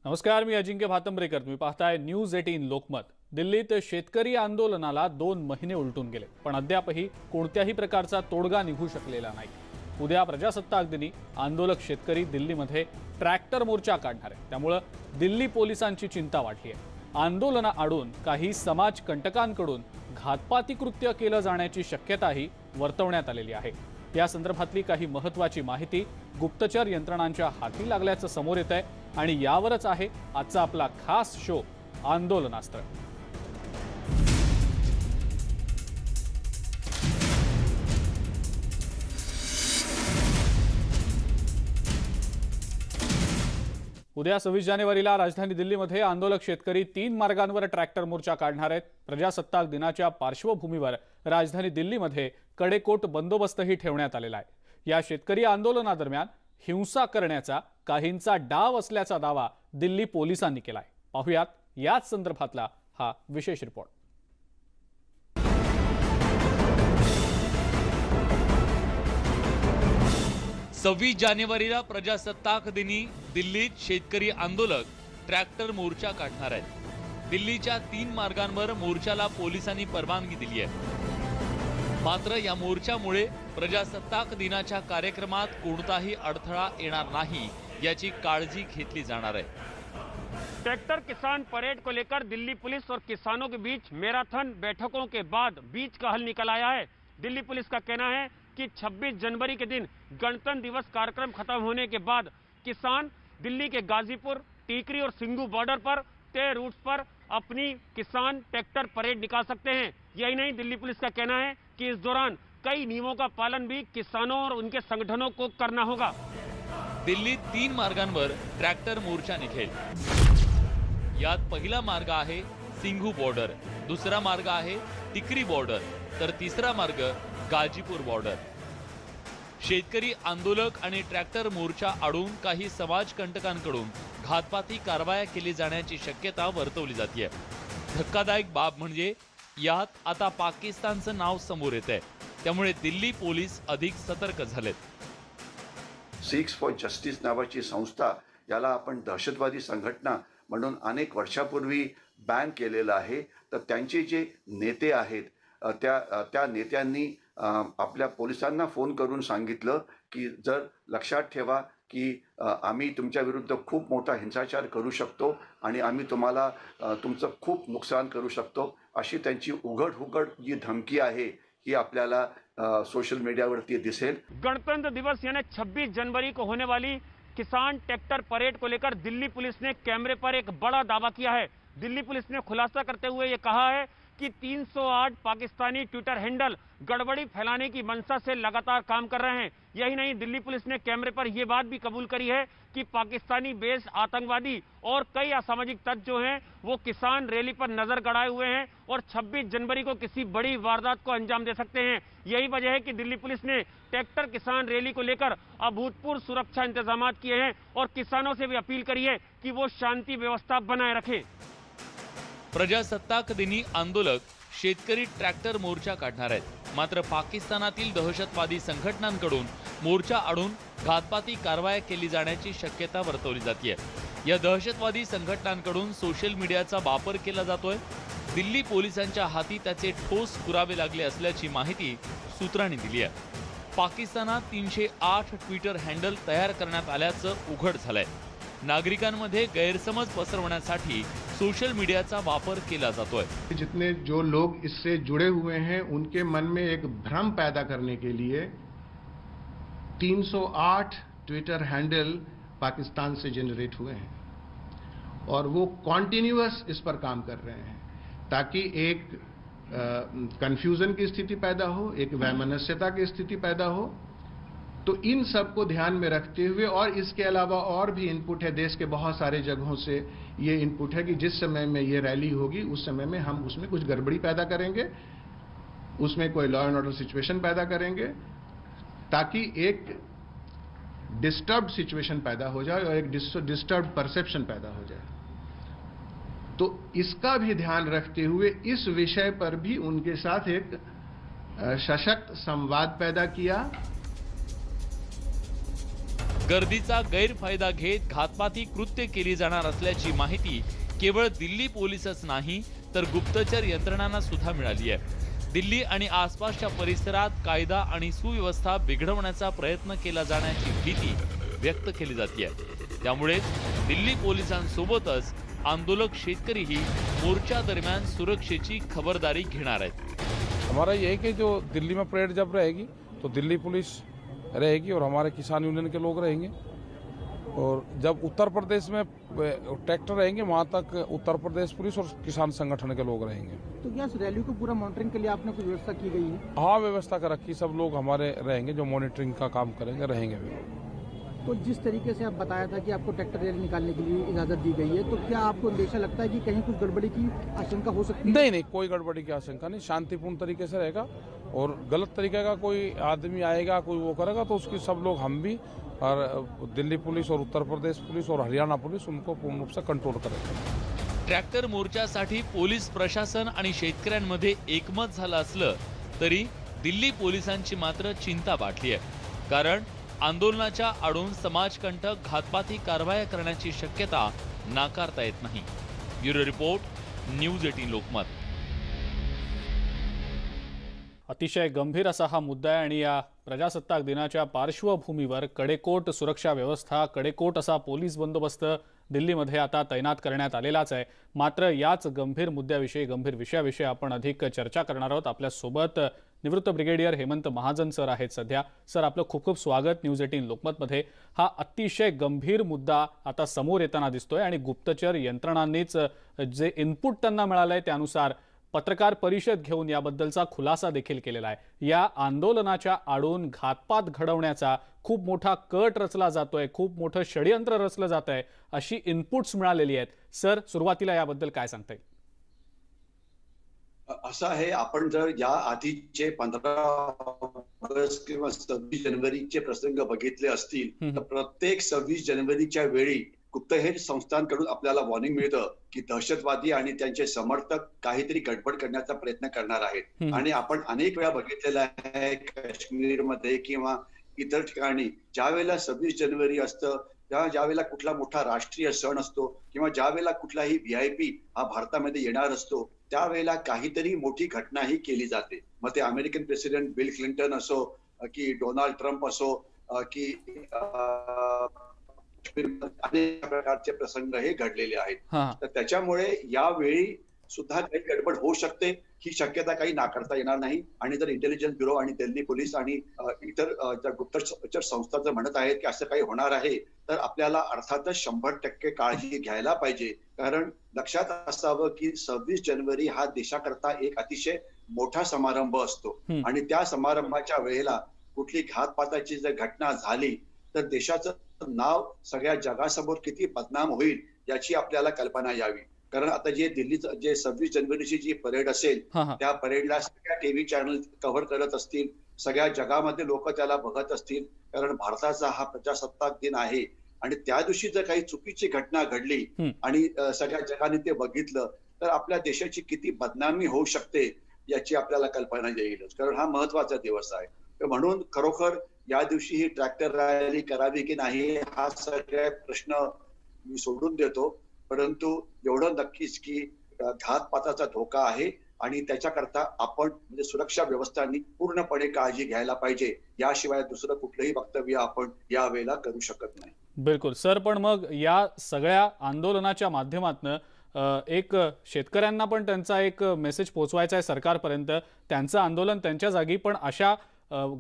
नमस्कार, मी अजिंक्य भातंब्रेकर. तुम्ही पाहताय न्यूज 18 लोकमत. दिल्लीत शेतकरी आंदोलनाला 2 महिने उलटून गेले, पण अद्यापही कोणत्याही प्रकारचा तोडगा निघू शकलेला नाही. उद्या प्रजासत्ताक दिनी आंदोलक शेतकरी दिल्लीमध्ये ट्रॅक्टर मोर्चा काढणार आहेत. त्यामुळे दिल्ली पोलिसांची चिंता वाढली आहे. आंदोलना आडून काही समाजकंटकांकडून घातपाती कृत्य केलं जाण्याची शक्यताही वर्तवण्यात आलेली आहे. या संदर्भातली काही महत्त्वाची माहिती गुप्तचर यंत्रणांच्या हाती लागल्याचं समोर येत आहे आणि यावरच आहे आजचा आपला खास शो आंदोलनास्त्र. उद्या 26 जानेवारीला राजधानी दिल्लीमध्ये आंदोलक शेतकरी 3 मार्गांवर ट्रॅक्टर मोर्चा काढणार आहेत. प्रजासत्ताक दिनाच्या पार्श्वभूमीवर राजधानी दिल्लीमध्ये कडेकोट बंदोबस्तही ठेवण्यात आलेला आहे. या शेतकरी आंदोलनादरम्यान हिंसा करण्याचा काहींचा डाव असल्याचा दावा दिल्ली पोलिसांनी केलाय. पाहुयात याच संदर्भातला हा विशेष रिपोर्ट. 26 जानेवारीला प्रजासत्ताक दिनी दिल्लीत शेतकरी आंदोलक ट्रॅक्टर मोर्चा काढणार आहेत. दिल्लीच्या 3 मार्गांवर मोर्चाला पोलिसांनी परवानगी दिली आहे. मात्र या मोर्चामुळे प्रजासत्ताक दिनाच्या कार्यक्रमात कोणताही अडथळा येणार नाही याची काळजी घेतली जाणार आहे. ट्रैक्टर किसान परेड को लेकर दिल्ली पुलिस और किसानों के बीच मैराथन बैठकों के बाद बीच का हल निकल आया है. दिल्ली पुलिस का कहना है कि 26 जनवरी के दिन गणतंत्र दिवस कार्यक्रम खत्म होने के बाद किसान दिल्ली के गाजीपुर, टीकरी और सिंघू बॉर्डर पर तय रूट्स पर अपनी किसान ट्रैक्टर परेड निकाल सकते हैं. यही नहीं, दिल्ली पुलिस का कहना है कि इस दौरान कई नियमों का पालन भी किसानों और उनके संगठनों को करना होगा. दिल्लीत 3 मार्गांवर ट्रॅक्टर मोर्चा निघेल. यात पहिला मार्ग आहे सिंघू बॉर्डर, दुसरा मार्ग आहे टिकरी बॉर्डर, तर तिसरा मार्ग गाजीपूर बॉर्डर. शेतकरी आंदोलक आणि ट्रॅक्टर मोर्चा आडून काही समाजकंटकांकडून घातपाती कारवाया केली जाण्याची शक्यता वर्तवली जाते. धक्कादायक बाब म्हणजे यात आता पाकिस्तानचं नाव समोर येत आहे. त्यामुळे दिल्ली पोलीस अधिक सतर्क झालेत. सिक्स फॉर जस्टिस नावाची संस्था, याला आपण दहशतवादी संघटना म्हणून अनेक वर्षापूर्वी बॅन केलेलं आहे. तर त्यांचे जे नेते आहेत त्या नेत्यांनी आपल्या पोलिसांना फोन करून सांगितलं की जर लक्षात ठेवा की आम्ही तुमच्या विरुद्ध खूप मोठा हिंसाचार करू शकतो आणि आम्ही तुम्हाला तुमचं खूप नुकसान करू शकतो, अशी त्यांची उघड जी धमकी आहे ही आपल्याला सोशल मीडियावरती दिसेल. गणतंत्र दिवस यानी 26 जनवरी को होने वाली किसान ट्रैक्टर परेड को लेकर दिल्ली पुलिस ने कैमरे पर एक बड़ा दावा किया है. दिल्ली पुलिस ने खुलासा करते हुए ये कहा है कि 308 पाकिस्तानी ट्विटर हैंडल गड़बड़ी फैलाने की मंशा से लगातार काम कर रहे हैं. यही नहीं, दिल्ली पुलिस ने कैमरे पर यह बात भी कबूल करी है कि पाकिस्तानी बेस आतंकवादी और कई असामाजिक तत्व जो हैं वो किसान रैली पर नजर गड़ाए हुए हैं और 26 जनवरी को किसी बड़ी वारदात को अंजाम दे सकते हैं. यही वजह है कि दिल्ली पुलिस ने ट्रैक्टर किसान रैली को लेकर अभूतपूर्व सुरक्षा इंतजाम किए हैं और किसानों से भी अपील करी है कि वो शांति व्यवस्था बनाए रखें. प्रजासत्ताक दिनी आंदोलक शेतकरी ट्रॅक्टर मोर्चा काढणार आहेत. मात्र पाकिस्तानातील दहशतवादी संघटनांकडून मोर्चा आडून घातपाती कारवाया केली जाण्याची शक्यता वर्तवली जाते. या दहशतवादी संघटनांकडून सोशल मीडियाचा वापर केला जातोय. दिल्ली पोलिसांच्या हाती त्याचे ठोस पुरावे लागले असल्याची माहिती सूत्रांनी दिली आहे. पाकिस्तानात 308 ट्विटर हँडल तयार करण्यात आल्याचं उघड झालंय. नागरिकांमध्ये गैरसमज पसरवण्यासाठी सोशल मीडियाचा वापर केला जातोय. जितने जो लोग इससे जुड़े हुए हैं उनके मन में एक भ्रम पैदा करने के लिए 308 ट्विटर हैंडल पाकिस्तान से जनरेट हुए हैं और वो कॉन्टिन्यूअस इस पर काम कर रहे हैं ताकि एक कंफ्यूजन की स्थिति पैदा हो, एक वैमनस्यता की स्थिति पैदा हो. तो इन सब को ध्यान में रखते हुए और इसके अलावा और भी इनपुट है, देश के बहुत सारे जगहों से ये इनपुट है कि जिस समय में ये रैली होगी उस समय में हम उसमें कुछ गड़बड़ी पैदा करेंगे, उसमें कोई लॉ एंड ऑर्डर सिचुएशन पैदा करेंगे ताकि एक डिस्टर्ब्ड सिचुएशन पैदा हो जाए और एक डिस्टर्ब्ड परसेप्शन पैदा हो जाए. तो इसका भी ध्यान रखते हुए इस विषय पर भी उनके साथ एक सशक्त संवाद पैदा किया. गर्दीचा गैरफायदा घेत घातपाती कृत्य केली जाणार असल्याची माहिती केवळ दिल्ली पोलीसच नाही तर गुप्तचर यंत्रणांना सुद्धा मिळाली आहे। दिल्ली आणि आसपासच्या परिसरात कायदा आणि सुव्यवस्था बिघडवण्याचा प्रयत्न केला जाण्याची भीती व्यक्त केली जाते। त्यामुळे दिल्ली पोलिसांसोबतच आंदोलक शेतकरीही मोर्चा दरम्यान सुरक्षेची खबरदारी घेणार आहेत। हमारा ये है कि जो दिल्ली में परेड जब रहेगी तो दिल्ली पुलिस रहेगी और हमारे किसान यूनियन के लोग रहेंगे, और जब उत्तर प्रदेश में ट्रैक्टर रहेंगे वहाँ तक उत्तर प्रदेश पुलिस और किसान संगठन के लोग रहेंगे। तो क्या इस रैली को पूरा मॉनिटरिंग के लिए आपने कुछ व्यवस्था की गई है? हाँ, व्यवस्था कर रखी, सब लोग हमारे रहेंगे जो मॉनिटरिंग का काम करेंगे, रहेंगे भी। तो जिस तरीके से आप बताया था कि आपको ट्रैक्टर रैली निकालने के लिए इजाजत दी गई है, तो क्या आपको अंदेशा लगता है कि कहीं कुछ गड़बड़ी की आशंका हो सकती है? नहीं नहीं, कोई गड़बड़ी की आशंका नहीं, शांतिपूर्ण तरीके से रहेगा। और गलत तरीके का कोई आदमी आएगा, कोई वो करेगा तो उसकी सब लोग, हम भी और दिल्ली पुलिस और उत्तर प्रदेश पुलिस और हरियाणा पुलिस उनको पूर्ण रूप से कंट्रोल करेगा। ट्रॅक्टर मोर्चासाठी पोलीस प्रशासन आणि शेतकऱ्यांमध्ये एकमत झालं असलं तरी दिल्ली पोलिसांची मात्र चिंता वाटली आहे, कारण आंदोलनाच्या आडून समाजकंटक घातपाती कारवाया करण्याची शक्यता नाकारता येत नाही। Bureau report, news 18 Lokmat. अतिशय गंभीर असा हा मुद्दा आहे आणि या प्रजासत्ताक दिनाच्या पार्श्वभूमीवर कडेकोट सुरक्षा व्यवस्था, कडेकोट असा पोलीस बंदोबस्त दिल्लीमध्ये आता तैनात करण्यात आलेलाच आहे। मात्र याच गंभीर मुद्द्याविषयी, गंभीर विषयाविषयी आपण अधिक चर्चा करणार आहोत। आपल्या सोबत निवृत्त ब्रिगेडियर हेमंत महाजन सर आहेत सध्या। सर, आपलं खूप खूप स्वागत न्यूज 18 लोकमतमध्ये। हा अतिशय गंभीर मुद्दा आता समोर येताना दिसतोय आणि गुप्तचर यंत्रणांनीच जे इनपुट त्यांना मिळालंय त्यानुसार पत्रकार परिषद घेऊन याबद्दलचा खुलासा देखील केलेला आहे। या आंदोलनाच्या आडून घातपात घडवण्याचा खूप मोठा कट रचला जातोय, खूप मोठं षडयंत्र रचलं जात आहे, अशी इनपुट्स मिळालेली आहेत। सर, सुरुवातीला याबद्दल काय सांगता येईल? असं आहे, आपण जर या आधीचे 15 ऑगस्ट किंवा 26 जानेवारीचे प्रसंग बघितले असतील तर प्रत्येक 26 जानेवारीच्या वेळी गुप्तहेर संस्थांकडून आपल्याला वॉर्निंग मिळतं की दहशतवादी आणि त्यांचे समर्थक काहीतरी गडबड करण्याचा प्रयत्न करणार आहेत। आणि आपण अनेक वेळा बघितलेलं आहे काश्मीरमध्ये किंवा इतर ठिकाणी, ज्या वेळेला 26 जानेवारी असतं, ज्या वेळेला कुठला मोठा राष्ट्रीय सण असतो किंवा ज्या वेळेला कुठलाही VIP हा भारतामध्ये येणार असतो, त्यावेळेला काहीतरी मोठी घटनाही केली जाते। मग ते अमेरिकन प्रेसिडेंट बिल क्लिंटन असो की डोनाल्ड ट्रम्प असो की अनेक प्रकारचे प्रसंग हे घडलेले आहेत। तर त्याच्यामुळे यावेळी सुद्धा काही गडबड होऊ शकते, ही शक्यता काही नाकारता येणार नाही। आणि जर इंटेलिजन्स ब्युरो आणि दिल्ली पोलीस आणि इतर गुप्तचर संस्था जर म्हणत आहेत की असं काही होणार आहे, तर आपल्याला अर्थातच 100% काळजी घ्यायला पाहिजे। कारण लक्षात असावं की 26 जानेवारी हा देशाकरता एक अतिशय मोठा समारंभ असतो आणि त्या समारंभाच्या वेळेला कुठली घातपाताची जर घटना झाली तर देशाचं नाव सगळ्या जगासमोर किती बदनाम होईल याची आपल्याला कल्पना यावी। कारण आता जे दिल्लीचं जे 26 जानेवारीची जी परेड असेल त्या परेडला सगळ्या टीव्ही चॅनल कव्हर करत असतील, सगळ्या जगामध्ये लोक त्याला बघत असतील, कारण भारताचा हा प्रजासत्ताक दिन आहे। आणि त्या दिवशी जर काही चुकीची घटना घडली आणि सगळ्या जगाने ते बघितलं तर आपल्या देशाची किती बदनामी होऊ शकते याची आपल्याला कल्पना येईलच। कारण हा महत्वाचा दिवस आहे। तर म्हणून खरोखर या दिवशी ही ट्रॅक्टर रॅली करावी की नाही हा सगळा प्रश्न मी सोडून देतो, परंतु एवढं नक्कीच की घातपाताचा धोका आहे आणि त्याच्याकरता आपण म्हणजे सुरक्षा व्यवस्थांनी पूर्णपणे काळजी घ्यायला पाहिजे। याशिवाय दुसरं कुठलंही वक्तव्य आपण यावेळेला करू शकत नाही। बिलकुल सर, पण मग या सगळ्या आंदोलनाच्या माध्यमातून एक शेतकऱ्यांना पण त्यांचा एक मेसेज पोहोचवायचा आहे सरकारपर्यंत। त्यांचं आंदोलन त्यांच्या जागी, पण अशा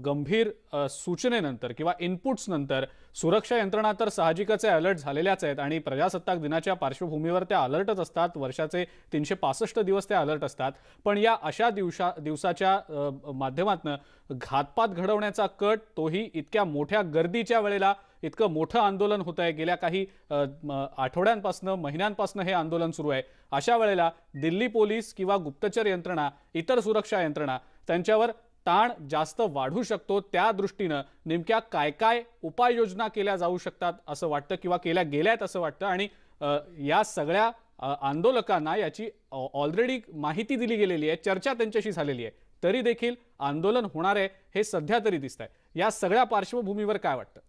गंभीर सूचनेनंतर किंवा इनपुट्स नंतर सुरक्षा यंत्रणा तर साहजिकच अलर्ट झालेल्याच आहेत आणि प्रजासत्ताक दिनाच्या पार्श्वभूमीवर त्या अलर्टच असतात। वर्षाचे 365 दिवस त्या अलर्ट असतात। पण या अशा दिवसाच्या माध्यमातून घातपात घडवण्याचा कट, तोही इतक्या मोठ्या गर्दीच्या वेळेला, इतकं मोठं आंदोलन होत आहे, गेल्या काही आठवड्यांपासून, महिन्यांपासून हे आंदोलन सुरू आहे। अशा वेळेला दिल्ली पोलीस किंवा गुप्तचर यंत्रणा, इतर सुरक्षा यंत्रणा, त्यांच्यावर ताण जास्त वाढू शकतो। त्या दृष्टीनं नेमक्या काय काय उपाययोजना केल्या जाऊ शकतात असं वाटतं किंवा केल्या गेल्यात असं वाटतं? आणि या सगळ्या आंदोलकांना याची ऑलरेडी माहिती दिली गेलेली आहे, चर्चा त्यांच्याशी झालेली आहे, तरी देखील आंदोलन होणार आहे हे सध्या तरी दिसतंय। या सगळ्या पार्श्वभूमीवर काय वाटतं?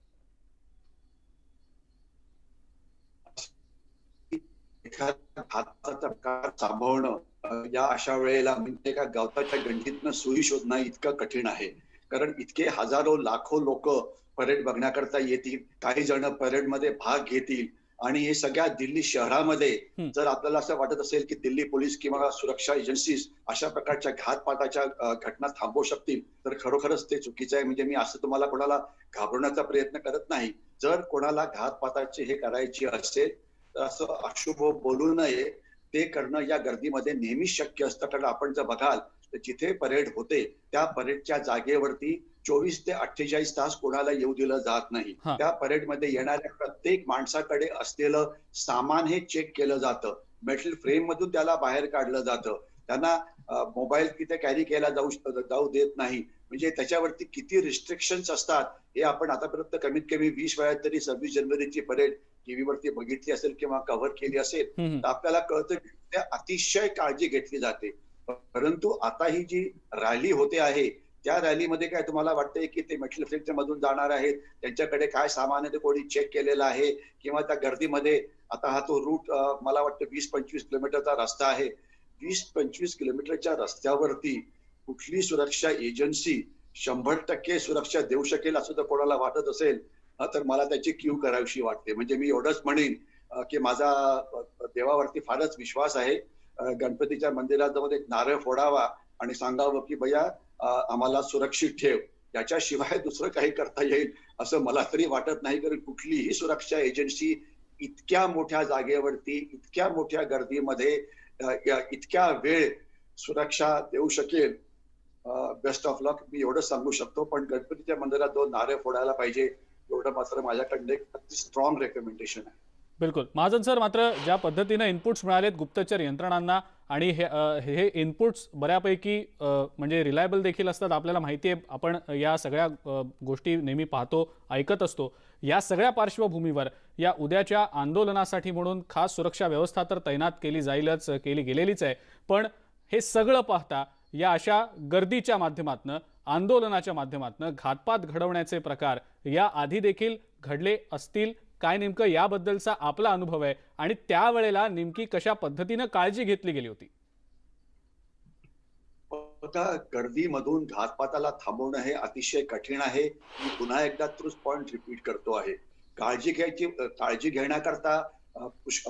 एखादा घातपाताचा प्रकार थांबवणं या अशा वेळेला म्हणजे एका गवताच्या गंडीतनं सुई शोधणं इतकं कठीण आहे. कारण इतके हजारो लाखो लोक परेड बघण्याकरता येतील, काही जण परेडमध्ये भाग घेतील आणि हे सगळ्या दिल्ली शहरामध्ये जर आपल्याला असं वाटत असेल की दिल्ली पोलीस किंवा सुरक्षा एजन्सीज अशा प्रकारच्या घातपाताच्या घटना थांबवू शकतील तर खरोखरच ते चुकीचं आहे. म्हणजे मी असं तुम्हाला कोणाला घाबरवण्याचा प्रयत्न करत नाही. जर कोणाला घातपाताची हे करायची असेल तर असं अशुभ बोलू नये. ते करणं या गर्दीमध्ये नेहमीच शक्य असतं. कारण आपण जर बघाल तर जिथे परेड होते त्या परेडच्या जागेवरती 24 ते 48 तास कोणाला येऊ दिलं जात नाही. त्या परेडमध्ये येणाऱ्या प्रत्येक माणसाकडे असलेलं सामान हे चेक केलं जातं. मेटल फ्रेम मधून त्याला बाहेर काढलं जातं. त्यांना मोबाईल तिथे कॅरी केला जाऊ देत नाही. म्हणजे त्याच्यावरती किती रिस्ट्रिक्शन्स असतात हे आपण आतापर्यंत कमीत कमी 20 वेळा तरी 26 जानेवारीची परेड टीव्हीवरती बघितली असेल किंवा कव्हर केली असेल तर आपल्याला कळतं की त्या अतिशय काळजी घेतली जाते. परंतु आता ही जी रॅली होते आहे त्या रॅलीमध्ये काय तुम्हाला वाटतंय की ते मेटल फ्रेमच्या मधून जाणार आहेत, त्यांच्याकडे काय सामान आहे ते कोणी चेक केलेलं आहे किंवा त्या गर्दीमध्ये आता हा तो रूट मला वाटतं 20-25 किलोमीटरचा रस्ता आहे. 20-25 किलोमीटरच्या रस्त्यावरती कुठली सुरक्षा एजन्सी 100% सुरक्षा देऊ शकेल असं जर कोणाला वाटत असेल तर मला त्याची क्यू करावीशी वाटते. म्हणजे मी एवढंच म्हणेन की माझा देवावरती फारच विश्वास आहे. गणपतीच्या मंदिराजवळ एक नारळ फोडावा आणि सांगावं की भैया आम्हाला सुरक्षित ठेव. याच्याशिवाय दुसरं काही करता येईल असं मला तरी वाटत नाही. कारण कुठलीही सुरक्षा एजन्सी इतक्या मोठ्या जागेवरती इतक्या मोठ्या गर्दीमध्ये इतक्या वेळ सुरक्षा देऊ शकेल. बेस्ट ऑफ लक मी एवढं सांगू शकतो. पण गणपतीच्या मंदिरात 2 नारळ फोडायला पाहिजे एवढं मात्र माझ्याकडे एक अति स्ट्रॉंग रेकमेंडेशन आहे. बिलकुल. महाजन सर, मात्र ज्या पद्धतीनं इनपुट्स मिळालेत गुप्तचर यंत्रणांना आणि हे इनपुट्स बऱ्यापैकी म्हणजे रिलायबल देखील असतात, आपल्याला माहिती आहे, आपण या सगळ्या गोष्टी नेहमी पाहतो ऐकत असतो. या सगळ्या पार्श्वभूमीवर या उद्याच्या आंदोलनासाठी म्हणून खास सुरक्षा व्यवस्था तर तैनात केली गेलेलीच आहे. पण हे सगळं पाहता या अशा गर्दीच्या माध्यमातून आंदोलनाच्या माध्यमातून घातपात घडवण्याचे प्रकार या आधी देखील घडले असतील काय, नेमकं याबद्दलचा आपला अनुभव आहे आणि त्यावेळेला नेमकी कशा पद्धतीने काळजी घेतली गेली होती? गर्दीमधून घातपाताला थांबवणं हे अतिशय कठीण आहे. मी पुन्हा एकदा तोच पॉइंट रिपीट करतो आहे. काळजी घेण्याकरता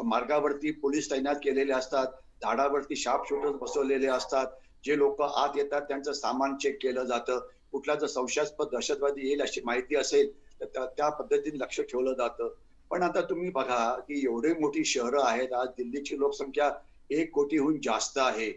मार्गावरती पोलीस तैनात केलेले असतात, झाडावरती शार्प शूटर्स बसवलेले असतात. जे लोक आत येतात त्यांचं सामान चेक केलं जातं. कुठला जर संशयास्पद दहशतवादी येईल अशी माहिती असेल तर त्या पद्धतीने लक्ष ठेवलं जातं. पण आता तुम्ही बघा की एवढे मोठी शहरं आहेत. आज दिल्लीची लोकसंख्या 1 कोटीहून जास्त आहे.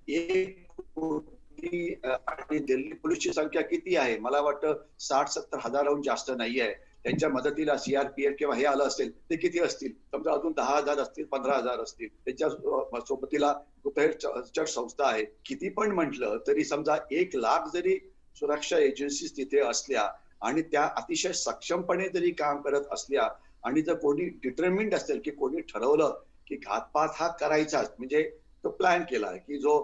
1 कोटी आणि दिल्ली पोलीसची संख्या किती आहे? मला वाटतं 60-70 हजाराहून जास्त नाही आहे. त्यांच्या मदतीला सीआरपीएफ किंवा हे आलं असेल ते किती असतील? समजा अजून 10,000 असतील, 15,000 असतील. त्यांच्या सोबतीला गुप्तचर संस्था आहे. किती पण म्हटलं तरी समजा 1 लाख जरी सुरक्षा एजन्सीज तिथे असल्या आणि त्या अतिशय सक्षमपणे जरी काम करत असल्या आणि जर कोणी डिटरमिन्ड असेल की कोणी ठरवलं की घातपात हा करायचाच, म्हणजे तो प्लॅन केला की जो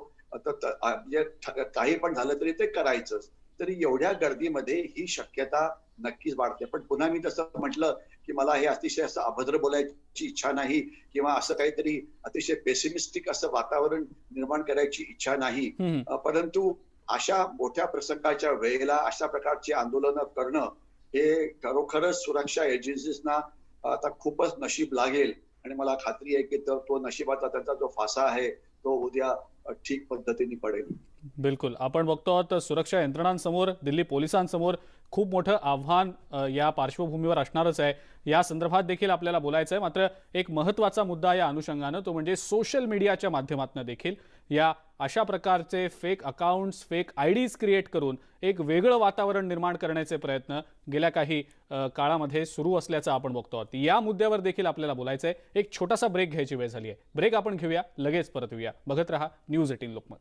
काही पण झालं तरी ते करायचंच, तरी एवढ्या गर्दीमध्ये ही शक्यता नक्कीच वाढते. पण पुन्हा मी तसं म्हटलं की मला हे अतिशय असं अभद्र बोलायची इच्छा नाही किंवा असं काहीतरी अतिशय पेसिमिस्टिक असं वातावरण निर्माण करायची इच्छा नाही. परंतु अशा मोठ्या प्रसंगाच्या वेळेला अशा प्रकारची आंदोलनं करणं हे खरोखरच सुरक्षा एजन्सीजना आता खूपच नशीब लागेल आणि मला खात्री आहे की तो नशिबाचा त्यांचा जो फासा आहे तो उद्या ठीक पद्धतीने पडेल. बिलकुल. आपण बघतो आहोत सुरक्षा यंत्रणांसमोर, दिल्ली पोलिसांसमोर खूप मोठं आव्हान या पार्श्वभूमीवर असणारच आहे. या संदर्भात देखील आपल्याला बोलायचं आहे. मात्र एक महत्त्वाचा मुद्दा या अनुषंगानं तो म्हणजे सोशल मीडियाच्या माध्यमातून देखील या अशा प्रकारचे fake accounts, fake IDs create करून एक वेगळं वातावरण निर्माण करण्याचे प्रयत्न गेल्या काही काळामध्ये सुरू असल्याचं आपण बघतो आहोत. या मुद्द्यावर देखील आपल्याला बोलायचं आहे. एक छोटासा ब्रेक घ्यायची वेळ झाली आहे. ब्रेक आपण घेऊया, लगेच परत येऊया. बघत रहा न्यूज 18 लोकमत.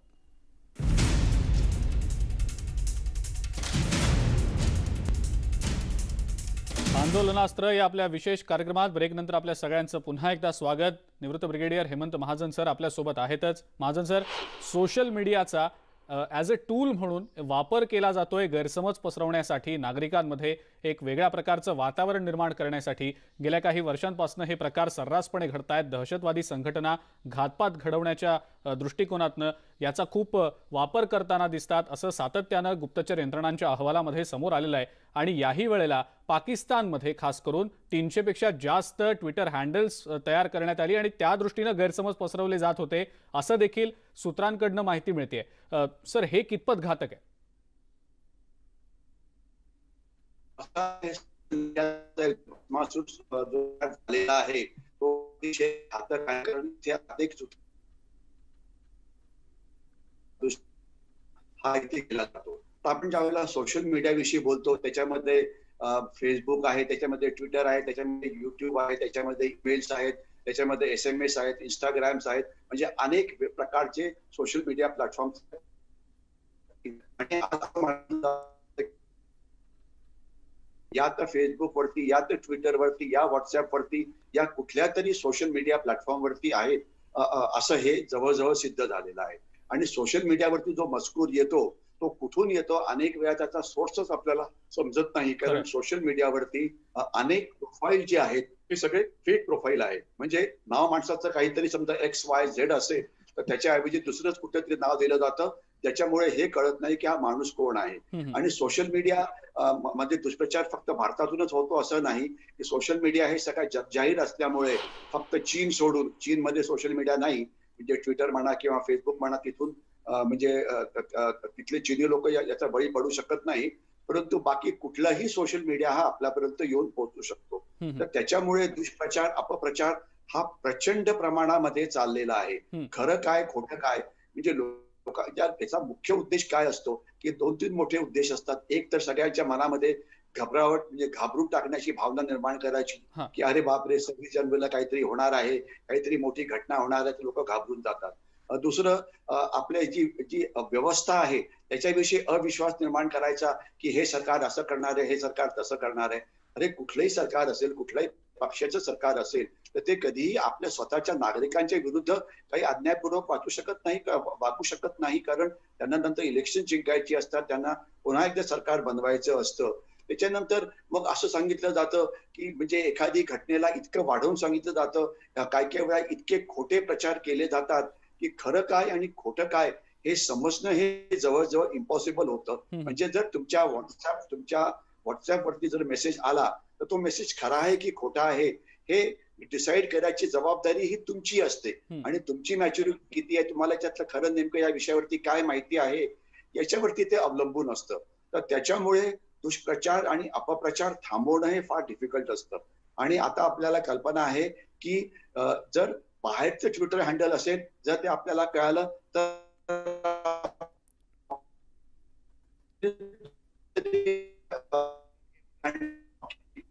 आंदोलनास्त्र या आपल्या विशेष कार्यक्रमात ब्रेकनंतर आपल्या सगळ्यांचं पुन्हा एकदा स्वागत. निवृत्त ब्रिगेडियर हेमंत महाजन सर आपल्यासोबत आहेतच. महाजन सर, सोशल मीडियाचा ॲज अ टूल म्हणून वापर केला जातोय गैरसमज पसरवण्यासाठी, नागरिकांमध्ये एक वेगळ्या प्रकारचं वातावरण निर्माण करण्यासाठी गेल्या काही वर्षांपासून हे प्रकार सर्रासपणे घडतायत। दहशतवादी संघटना घातपात घडवण्याच्या दृष्टिकोनातनं याचा खूप वापर करताना दिसतात असं सातत्यानं गुप्तचर यंत्रणांच्या अहवालामध्ये समोर आलेलं आहे। आणि याही वेळेला पाकिस्तानमध्ये खास करून 300 पेक्षा जास्त ट्विटर हँडल्स तयार करण्यात आली आणि त्या दृष्टीनं गैरसमज पसरवले जात होते असं देखील सूत्रांकडनं माहिती मिळते। सर, हे कितपत घातक आहे? झालेला आहे तो अतिशय घातक आहे, कारण हा इथे केला जातो। आपण ज्यावेळेला सोशल मीडिया विषयी बोलतो त्याच्यामध्ये फेसबुक आहे, त्याच्यामध्ये ट्विटर आहे, त्याच्यामध्ये युट्यूब आहे, त्याच्यामध्ये ईमेल्स आहेत, त्याच्यामध्ये SMS आहेत, इंस्टाग्राम्स आहेत, म्हणजे अनेक प्रकारचे सोशल मीडिया प्लॅटफॉर्म या तर फेसबुक वरती, या तर ट्विटर वरती, या व्हॉट्सअप वरती, या कुठल्या तरी सोशल मीडिया प्लॅटफॉर्म वरती आहेत असं हे जवळजवळ सिद्ध झालेलं आहे। आणि सोशल मीडियावरती जो मजकूर येतो तो कुठून येतो, अनेक वेळा त्याचा सोर्सच आपल्याला समजत नाही, कारण सोशल मीडियावरती अनेक प्रोफाईल जे आहेत ते सगळे फेक प्रोफाईल आहे। म्हणजे नाव माणसाचं काहीतरी समजा XYZ असेल तर त्याच्याऐवजी दुसरंच कुठेतरी नाव दिलं जातं, त्याच्यामुळे हे कळत नाही की हा माणूस कोण आहे। आणि सोशल मीडिया मध्ये दुष्प्रचार फक्त भारतातूनच होतो असं नाही, की सोशल मीडिया हे सगळ्या जगजाहीर असल्यामुळे फक्त चीन सोडून, चीनमध्ये सोशल मीडिया नाही, म्हणजे ट्विटर म्हणा किंवा फेसबुक म्हणा, तिथून म्हणजे तिथले चीनी लोक याचा बळी पडू शकत नाही, परंतु बाकी कुठलाही सोशल मीडिया हा आपल्यापर्यंत येऊन पोहोचू शकतो। तर त्याच्यामुळे दुष्प्रचार अपप्रचार हा प्रचंड प्रमाणामध्ये चाललेला आहे। खरं काय खोटं काय, म्हणजे लोक त्याचा मुख्य उद्देश काय असतो की 2-3 मोठे उद्देश असतात। एक तर सगळ्यांच्या मनामध्ये घबरावट, म्हणजे घाबरून टाकण्याची भावना निर्माण करायची की अरे बापरे 26 जानेवारीला काहीतरी होणार आहे, काहीतरी मोठी घटना होणार आहे, लोक घाबरून जातात। दुसरं आपल्या जी व्यवस्था आहे त्याच्याविषयी अविश्वास निर्माण करायचा की हे सरकार असं करणार आहे, हे सरकार तसं करणार आहे। अरे कुठलंही सरकार असेल, कुठल्याही पक्षाचं सरकार असेल तर ते कधीही आपल्या स्वतःच्या नागरिकांच्या विरुद्ध काही अन्यायपूर्वक वागू शकत नाही, कारण त्यांना नंतर इलेक्शन जिंकायची असतात, त्यांना पुन्हा एकदा सरकार बनवायचं असतं। त्याच्यानंतर मग असं सांगितलं जातं की म्हणजे एखादी घटनेला इतकं वाढवून सांगितलं जातं, काही वेळा इतके खोटे प्रचार केले जातात की खरं काय आणि खोटं काय हे समजणं हे जवळजवळ इम्पॉसिबल होतं। म्हणजे जर तुमच्या व्हॉट्सअप वरती जर मेसेज आला तर तो मेसेज खरा आहे की खोटा आहे हे डिसाईड करायची जबाबदारी ही तुमची असते, आणि तुमची मॅच्युरिटी किती आहे, तुम्हाला त्यातलं खरं नेमकं या विषयावरती काय माहिती आहे याच्यावरती ते अवलंबून असतं। तर त्याच्यामुळे दुष्प्रचार आणि अपप्रचार थांबवणं हे फार डिफिकल्ट असतं। आणि आता आपल्याला कल्पना आहे की जर बाहेरचं ट्विटर हँडल असेल, जर ते आपल्याला कळालं तर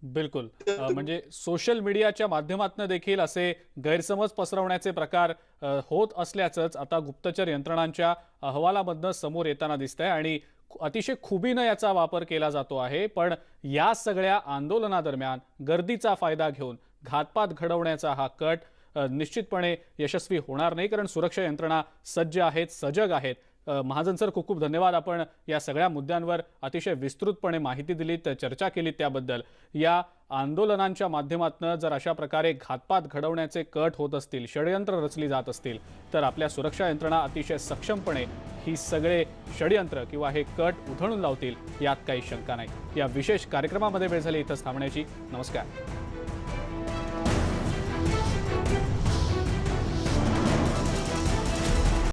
बिलकुल, म्हणजे सोशल मीडियाच्या माध्यमातून देखील असे गैरसमज पसरवण्याचे प्रकार होत असल्याचंच आता गुप्तचर यंत्रणांच्या अहवालामधनं समोर येताना दिसतंय आणि अतिशय खुबीनं याचा वापर केला जातो आहे। पण या सगळ्या आंदोलनादरम्यान गर्दीचा फायदा घेऊन घातपात घडवण्याचा हा कट निश्चितपणे यशस्वी होणार नाही, कारण सुरक्षा यंत्रणा सज्ज आहेत, सजग आहेत। महाजन सर, खूप खूप धन्यवाद। आपण या सगळ्या मुद्द्यांवर अतिशय विस्तृतपणे माहिती दिलीत, चर्चा केलीत त्याबद्दल। या आंदोलनांच्या माध्यमातून जर अशा प्रकारे घातपात घडवण्याचे कट होत असतील, षडयंत्र रचली जात असतील तर आपल्या सुरक्षा यंत्रणा अतिशय सक्षमपणे ही सगळे षडयंत्र किंवा हे कट उधळून लावतील यात काही शंका नाही। या विशेष कार्यक्रमामध्ये वेळ झाली इथंच थांबण्याची। नमस्कार।